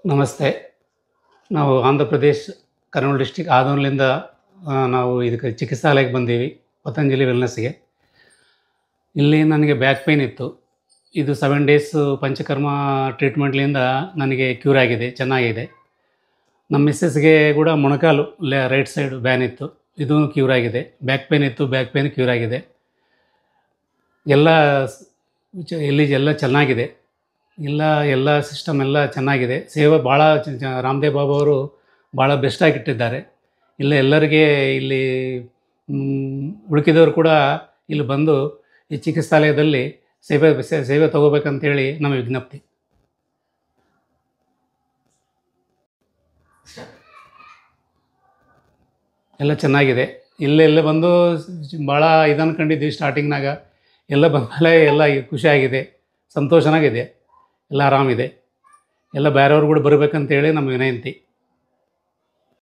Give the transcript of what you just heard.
ನಮಸ್ತೆ. ನಾವು ಆಂಧ್ರ ಪ್ರದೇಶ್ ಕರ್ನೂಲ್ ಡಿಸ್ಟ್ರಿಕ್ಟ್ ಆದೋನ್ಲಿಂದ ನಾವು ಇದಕ್ಕೆ ಚಿಕಿತ್ಸಾಲಯಕ್ಕೆ ಬಂದೀವಿ, ಪತಂಜಲಿ ವೆಲ್ನೆಸ್‌ಗೆ. ಇಲ್ಲಿ ನನಗೆ ಬ್ಯಾಕ್ ಪೇಯ್ನ್ ಇತ್ತು. ಇದು 7 ಡೇಸ್ ಪಂಚಕರ್ಮ ಟ್ರೀಟ್ಮೆಂಟ್‌ಲಿಂದ ನನಗೆ ಕ್ಯೂರ್ ಆಗಿದೆ, ಚೆನ್ನಾಗಿದೆ. ನಮ್ಮ ಮಿಸೆಸ್‌ಗೆ ಕೂಡ ಮೊಣಕಾಲು ರೈಟ್ ಸೈಡು ಬ್ಯಾನ್ ಇತ್ತು, ಇದೂ ಕ್ಯೂರ್ ಆಗಿದೆ. ಬ್ಯಾಕ್ ಪೇಯ್ನ್ ಇತ್ತು, ಬ್ಯಾಕ್ ಪೇಯ್ನ್ ಕ್ಯೂರ್ ಆಗಿದೆ. ಎಲ್ಲ ಎಲ್ಲ ಚೆನ್ನಾಗಿದೆ. ಎಲ್ಲ ಸಿಸ್ಟಮ್ ಎಲ್ಲ ಚೆನ್ನಾಗಿದೆ. ಸೇವೆ ಭಾಳ ರಾಮದೇವ್ ಬಾಬಾ ಅವರು ಭಾಳ ಬೆಸ್ಟಾಗಿ ಇಟ್ಟಿದ್ದಾರೆ. ಎಲ್ಲರಿಗೆ ಇಲ್ಲಿ ಉಳಿಕಿದವರು ಕೂಡ ಇಲ್ಲಿ ಬಂದು ಈ ಚಿಕಿತ್ಸಾಲಯದಲ್ಲಿ ಸೇವೆ ತಗೋಬೇಕಂತೇಳಿ ನಮ್ಮ ವಿಜ್ಞಪ್ತಿ. ಎಲ್ಲ ಚೆನ್ನಾಗಿದೆ. ಇಲ್ಲೆಲ್ಲ ಬಂದು ಭಾಳ ಇದು ಅನ್ಕೊಂಡಿದ್ವಿ ಸ್ಟಾರ್ಟಿಂಗ್ನಾಗ. ಎಲ್ಲ ಬಂದಮೇಲೆ ಎಲ್ಲ ಖುಷಿಯಾಗಿದೆ, ಸಂತೋಷನಾಗಿದೆ, ಎಲ್ಲ ಆರಾಮಿದೆ. ಎಲ್ಲ ಬೇರೆಯವ್ರು ಕೂಡ ಬರಬೇಕಂತೇಳಿ ನಮ್ಮ ವಿನಂತಿ.